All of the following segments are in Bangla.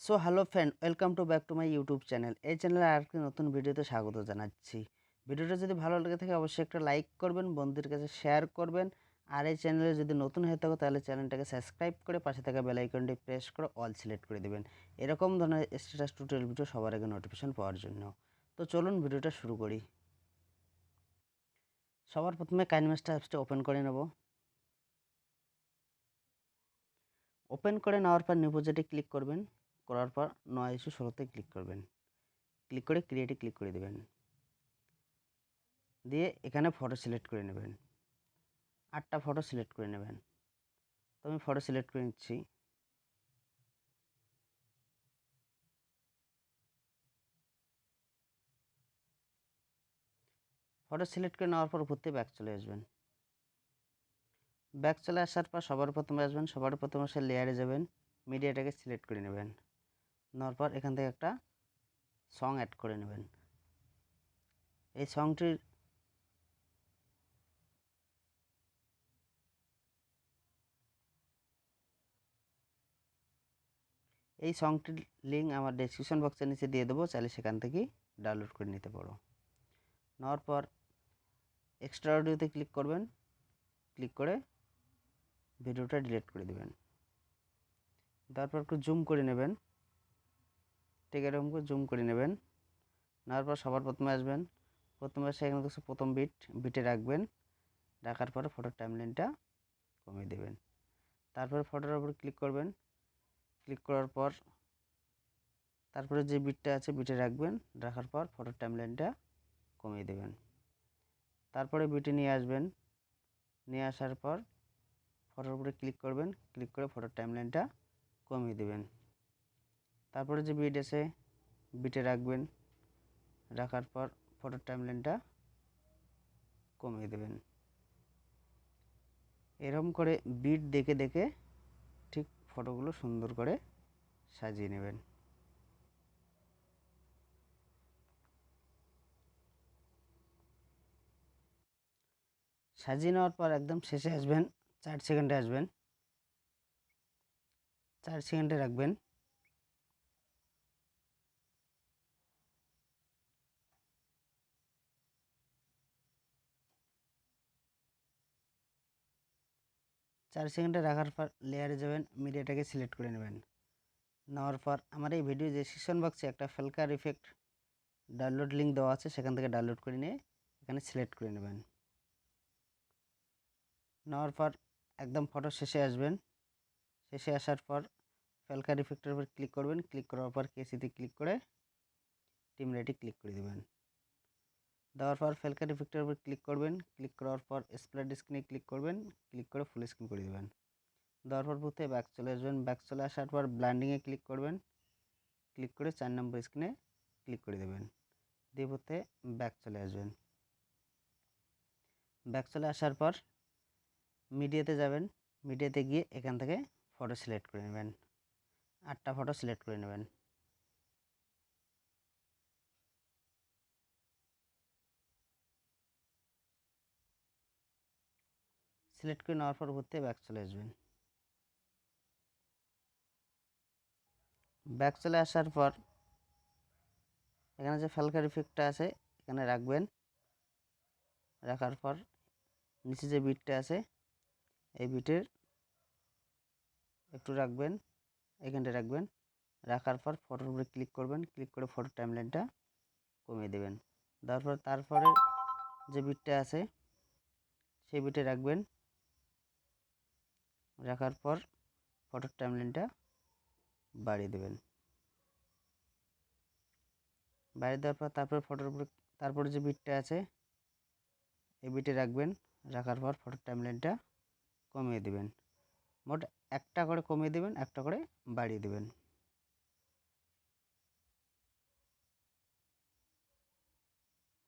So hello friend, welcome to back to my YouTube channel. এই চ্যানেলে আরেকটি নতুন ভিডিওতে স্বাগত জানাচ্ছি। ভিডিওটা যদি ভালো লেগে থাকে অবশ্যই একটা লাইক করবেন, বন্ধুদের কাছে শেয়ার করবেন। আর এই চ্যানেলে যদি নতুন হয়ে থাকো তাহলে চ্যানেলটাকে সাবস্ক্রাইব করে পাশে থাকা বেল আইকনটি প্রেস করে অল সিলেক্ট করে দেবেন এরকম ধরনের স্ট্যাটাস টিউটোরিয়াল ভিডিও সবার আগে নোটিফিকেশন পাওয়ার জন্য। তো চলুন ভিডিওটা শুরু করি। সবার প্রথমে কাইনমাস্টার অ্যাপসটা ওপেন করে নেব। ওপেন করে নেওয়ার পর নিউ প্রজেক্টে ক্লিক করবেন, করার পর নয় ইস্যু 16তে ক্লিক করবেন। ক্লিক করে ক্রিয়েটে ক্লিক করে দেবেন, দিয়ে এখানে ফটো সিলেক্ট করে নেবেন। 8টা ফটো সিলেক্ট করে নেবেন। তো আমি ফটো সিলেক্ট করে নিচ্ছি। ফটো সিলেক্ট করে নেওয়ার পর উপর থেকে ব্যাক চলে আসবেন। ব্যাক চলে আসার পর সবার প্রথমে আসবেন, সবার প্রথমে এসে লেয়ারে যাবেন, মিডিয়াটাকে সিলেক্ট করে নেবেন। নেওয়ার পর এখান থেকে একটা সং অ্যাড করে নেবেন। এই সংটির লিঙ্ক আমার ডেসক্রিপশন বক্সের নিচে দিয়ে দেবো, চাইলে সেখান থেকেই ডাউনলোড করে নিতে পারো। নেওয়ার পর এক্সট্রা অডিওতে ক্লিক করবেন, ক্লিক করে ভিডিওটা ডিলিট করে দেবেন। তারপর একটু জুম করে নেবেন, ঠিক এরকম করে জুম করে নেবেন। নেওয়ার পর সবার প্রথমে আসবেন, প্রথমে এসে এখানে দেখছি প্রথম বিটে রাখবেন। রাখার পরে ফটোর টাইমলাইনটা কমিয়ে দেবেন। তারপরে ফটোর উপর ক্লিক করবেন, ক্লিক করার পর তারপরে যে বিটটা আছে বিটে রাখবেন। রাখার পর ফটোর টাইমলাইনটা কমিয়ে দেবেন। তারপরে বিটে নিয়ে আসবেন, নিয়ে আসার পর ফটোর উপরে ক্লিক করবেন, ক্লিক করে ফটোর টাইমলাইনটা কমিয়ে দেবেন। তারপরে যে বিট আছে বিটে রাখবেন। রাখার পর ফটোর টাইমলাইনটা কমিয়ে দেবেন। এরকম করে বিট দেখে দেখে ঠিক ফটোগুলো সুন্দর করে সাজিয়ে নেবেন। সাজিয়ে নেওয়ার পর একদম শেষে আসবেন, 4 সেকেন্ডে আসবেন, 4 সেকেন্ডে রাখবেন। চার সেকেন্ডে রাখার পর লেয়ারে যাবেন, মিডিয়াটাকে সিলেক্ট করে নেবেন। নেওয়ার পর আমার এই ভিডিও ডেসক্রিপশন বক্সে একটা ফ্লিকার ইফেক্ট ডাউনলোড লিঙ্ক দেওয়া আছে, সেখান থেকে ডাউনলোড করে নিয়ে এখানে সিলেক্ট করে নেবেন। নেওয়ার পর একদম ফটো শেষে আসবেন, শেষে আসার পর ফ্লিকার ইফেক্টের উপর ক্লিক করবেন, ক্লিক করার পর কেসিতে ক্লিক করে টিম রেটে ক্লিক করে দেবেন। দেওয়ার পর ফ্লিকার ইফেক্টের উপর ক্লিক করবেন, ক্লিক করার পর স্প্লিট স্ক্রিনে ক্লিক করবেন, ক্লিক করে ফুল স্ক্রিন করে দেবেন। দেওয়ার পর পুরোতে ব্যাক চলে আসবেন, ব্যাক চলে আসার পর ব্ল্যান্ডিংয়ে ক্লিক করবেন, ক্লিক করে 4 নম্বর স্ক্রিনে ক্লিক করে দেবেন। দিয়ে পুরোতে ব্যাক চলে আসবেন। ব্যাক চলে আসার পর মিডিয়াতে যাবেন, মিডিয়াতে গিয়ে এখান থেকে ফটো সিলেক্ট করে নেবেন। 8টা ফটো সিলেক্ট করে নেবেন। সিলেক্ট করে নেওয়ার পর উপর থেকে ব্যাক চলে আসবেন। ব্যাক চলে আসার পর এখানে যে ফ্লিকার ইফেক্টটা আছে এখানে রাখবেন। রাখার পর নিচে যে বিটটা আছে এই বিটের একটু রাখবেন, এখানটা রাখবেন। রাখার পর ফটোর উপরে ক্লিক করবেন, ক্লিক করে ফটোর টাইমলাইনটা কমিয়ে দেবেন। তারপরে যে বিটটা আছে সেই বিটে রাখবেন। রাখার পর ফটোর টাইমলাইনটা বাড়িয়ে দেবেন। বাড়িয়ে দেওয়ার পর তারপরে যে বিটটা আছে এই বিটে রাখবেন। রাখার পর ফটোর টাইমলাইনটা কমিয়ে দেবেন। মোট একটা করে কমিয়ে দেবেন, একটা করে বাড়িয়ে দেবেন।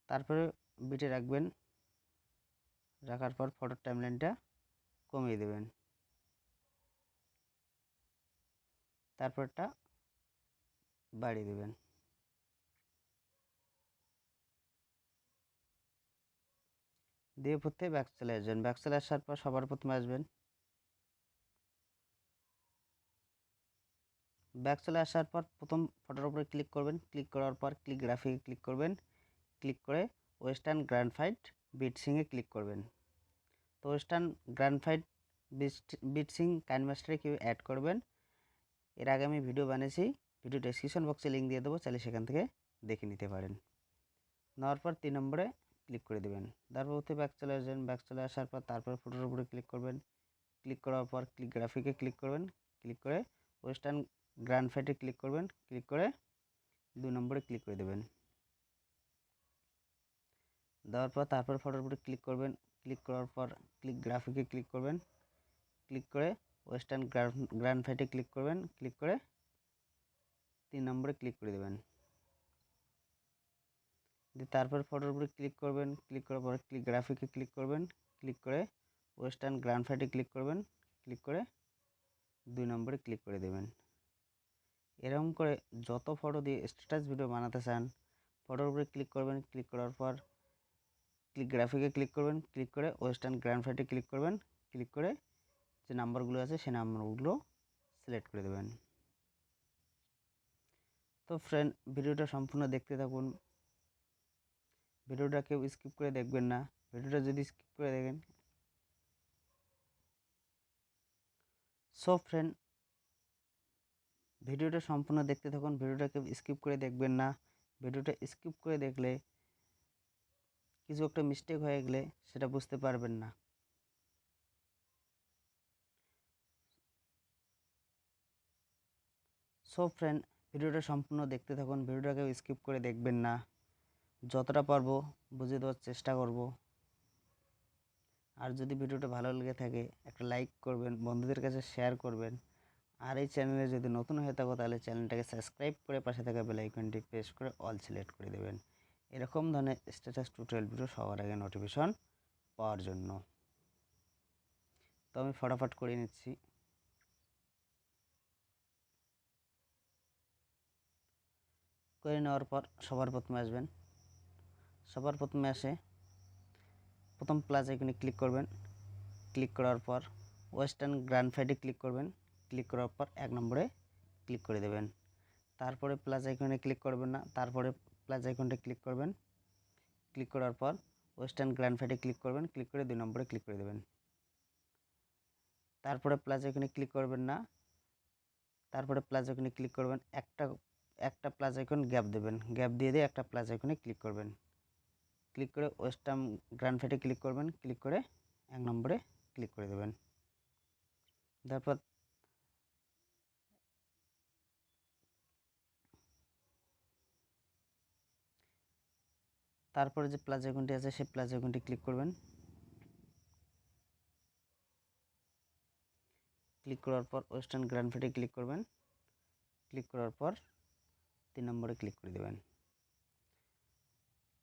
তারপরে বিটে রাখবেন। রাখার পর ফটোর টাইমলাইনটা কমিয়ে দেবেন। তারপরটা বাড়িয়ে দেবেন। দিয়ে উপর থেকে ব্যাক চলে আসবেন। ব্যাক চলে আসার পর সবার প্রথমে আসবেন, ব্যাক চলে আসার পর প্রথম ফটোর উপরে ক্লিক করবেন, ক্লিক করার পর ক্লিক গ্রাফিকে ক্লিক করবেন, ক্লিক করে ওয়েস্টার্ন গ্রাফাইট বিটসিংয়ে ক্লিক করবেন। তো ওয়েস্টার্ন গ্রাফাইট বিটসিং কাইনমাস্টারে কীভাবে অ্যাড করবেন এর আগে আমি ভিডিও বানিয়েছি, ভিডিও ডেসক্রিপশন বক্সে লিঙ্ক দিয়ে দেবো, চাইলে সেখান থেকে দেখে নিতে পারেন। নেওয়ার পর 3 নম্বরে ক্লিক করে দেবেন। তারপর ব্যাক চলে আসবেন, ব্যাক চলে আসার পর তারপর ফটোর উপরে ক্লিক করবেন, ক্লিক করার পর ক্লিক গ্রাফিকে ক্লিক করবেন, ক্লিক করে ওয়েস্টার্ন গ্রাফাইটে ক্লিক করবেন, ক্লিক করে 2 নম্বরে ক্লিক করে দেবেন। দেওয়ার পর তারপর ফটোর উপরে ক্লিক করবেন, ক্লিক করার পর ক্লিক গ্রাফিকে ক্লিক করবেন, ক্লিক করে ওয়েস্টার্ন গ্রাফাইটে ক্লিক করবেন, ক্লিক করে 3 নম্বরে ক্লিক করে দেবেন। তারপর ফটোর উপরে ক্লিক করবেন, ক্লিক করার পর ক্লিক গ্রাফিকে ক্লিক করবেন, ক্লিক করে ওয়েস্টার্ন গ্রাফাইটে ক্লিক করবেন, ক্লিক করে 2 নম্বরে ক্লিক করে দেবেন। এরকম করে যত ফটো দিয়ে স্ট্যাটাস ভিডিও বানাতে চান ফটোর উপরে ক্লিক করবেন, ক্লিক করার পর ক্লিক গ্রাফিকে ক্লিক করবেন, ক্লিক করে ওয়েস্টার্ন গ্রাফাইটে ক্লিক করবেন, ক্লিক করে যে নাম্বারগুলো আছে সেই নাম্বারগুলো সিলেক্ট করে দেবেন। তো ফ্রেন্ড, ভিডিওটা সম্পূর্ণ দেখতে থাকুন, ভিডিওটা কেউ স্কিপ করে দেখবেন না। ভিডিওটা যদি স্কিপ করে দেখেন, সো ফ্রেন্ড ভিডিওটা সম্পূর্ণ দেখতে থাকুন, ভিডিওটা কেউ স্কিপ করে দেখবেন না। ভিডিওটা স্কিপ করে দেখলে কিছু একটা মিস্টেক হয়ে গেলে সেটা বুঝতে পারবেন না। সো ফ্রেন্ড, ভিডিওটা সম্পূর্ণ দেখতে থাকুন, ভিডিওটা কেউ স্কিপ করে দেখবেন না। যতটা পারবো বুঝিয়ে দেওয়ার চেষ্টা করব। আর যদি ভিডিওটা ভালো লেগে থাকে একটা লাইক করবেন, বন্ধুদের কাছে শেয়ার করবেন। আর এই চ্যানেলে যদি নতুন হয়ে থাকো তাহলে চ্যানেলটাকে সাবস্ক্রাইব করে পাশে থাকা বেল আইকনটি প্রেস করে অল সিলেক্ট করে দেবেন, এরকম ধরনের স্ট্যাটাস টিউটোরিয়াল ভিডিও সবার আগে নোটিফিকেশন পাওয়ার জন্য। তো আমি ফটাফট করে নিচ্ছি। করে নেওয়ার পর সবার প্রথমে আসবেন, সবার প্রথমে আসে প্রথম প্লাস আইকনে ক্লিক করবেন, ক্লিক করার পর ওয়েস্টার্ন গ্রাফাইটে ক্লিক করবেন, ক্লিক করার পর 1 নম্বরে ক্লিক করে দেবেন। তারপরে প্লাস আইকনে ক্লিক করবেন না, তারপরে প্লাস আইকনটা ক্লিক করবেন, ক্লিক করার পর ওয়েস্টার্ন গ্রাফাইটে ক্লিক করবেন, ক্লিক করে 2 নম্বরে ক্লিক করে দেবেন। তারপরে প্লাস আইকনে ক্লিক করবেন না, তারপরে প্লাস আইকনে ক্লিক করবেন, একটা প্লাস আইকন গ্যাপ দেবেন, গ্যাপ দিয়ে একটা প্লাস আইকনে ক্লিক করবেন, ক্লিক করে ওয়েস্টার্ন গ্রাফাইটে ক্লিক করবেন, ক্লিক করে 1 নম্বরে ক্লিক করে দেবেন। তারপরে যে প্লাস আইকনটি আছে সেই প্লাস আইকনটি ক্লিক করবেন, ক্লিক করার পর ওয়েস্টার্ন গ্রাফাইটে ক্লিক করবেন, ক্লিক করার পর 3 নম্বরে ক্লিক করে দেবেন।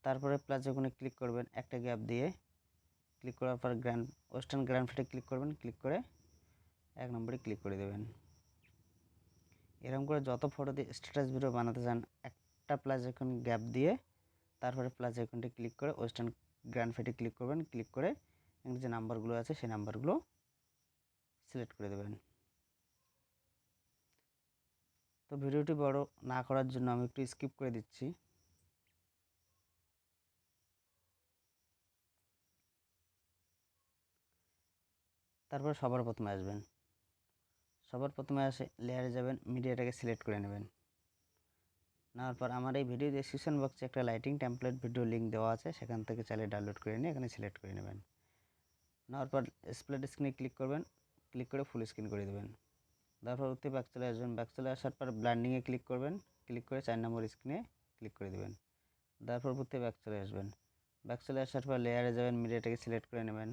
তারপরে প্লাস আইকনে ক্লিক করবেন, একটা গ্যাপ দিয়ে, ক্লিক করার পর ওয়েস্টার্ন গ্রাফাইটে ক্লিক করবেন, ক্লিক করে 1 নম্বরে ক্লিক করে দেবেন। এরকম করে যত ফটো দিয়ে স্ট্যাটাস ভিডিও বানাতে চান একটা প্লাস আইকন গ্যাপ দিয়ে তারপরে প্লাস আইকনটি ক্লিক করে ওয়েস্টার্ন গ্রাফাইটে ক্লিক করবেন, ক্লিক করে যে নাম্বারগুলো আছে সেই নাম্বারগুলো সিলেক্ট করে দেবেন। তো ভিডিওটি বড় না করার জন্য আমি একটু স্কিপ করে দিচ্ছি। তারপর সবার প্রথমে আসবেন, সবার প্রথমে আসে লেয়ারে যাবেন, মিডিয়াটাকে সিলেক্ট করে নেবেন। নেওয়ার পর আমার এই ভিডিও ডেসক্রিপশন বক্সে একটা লাইটিং টেমপ্লেট ভিডিও লিঙ্ক দেওয়া আছে, সেখান থেকে চাইলে ডাউনলোড করে নিয়ে এখানে সিলেক্ট করে নেবেন। নেওয়ার পর স্প্লিট স্ক্রিনে ক্লিক করবেন, ক্লিক করে ফুল স্ক্রিন করে দেবেন। তারপর ব্যাক চলে আসবেন, ব্যাক চলে আসার পর ব্লেন্ডিংয়ে ক্লিক করবেন, ক্লিক করে 4 নম্বর স্ক্রিনে ক্লিক করে দেবেন। তারপর ব্যাক চলে আসবেন, ব্যাক চলে আসার পর লেয়ারে যাবেন, মিডিয়াটাকে সিলেক্ট করে নেবেন।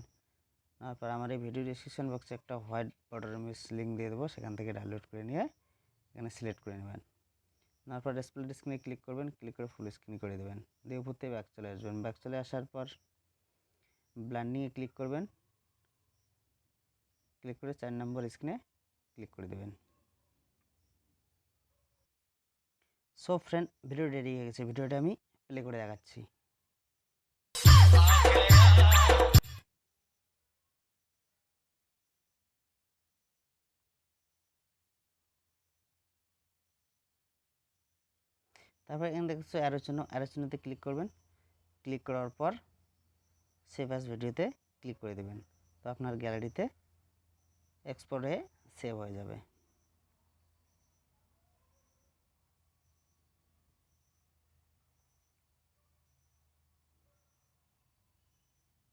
তারপর আমার এই ভিডিও ডেসক্রিপশন বক্সে একটা হোয়াইট বর্ডার ইমেজ লিঙ্ক দিয়ে দেবো, সেখান থেকে ডাউনলোড করে নিয়ে এখানে সিলেক্ট করে নেবেন। তারপর স্প্লিট স্ক্রিনে ক্লিক করবেন, ক্লিক করে ফুল স্ক্রিন করে দেবেন। দিয়ে ব্যাক চলে আসবেন, ব্যাক চলে আসার পর ব্লেন্ডিংয়ে ক্লিক করবেন, ক্লিক করে 4 নম্বর স্ক্রিনে ক্লিক করে দেবেন। সো ফ্রেন্ড, ভিডিও রেডি হয়ে গেছে, ভিডিওটা আমি প্লে করে দেখাচ্ছি। তারপর এখানে দেখছো অ্যারো চিহ্নতে ক্লিক করবেন। ক্লিক করার পর সেভ অ্যাজ ভিডিওতে ক্লিক করে দেবেন। তো আপনার গ্যালারিতে এক্সপোর্ট হয়ে সেভ হয়ে যাবে।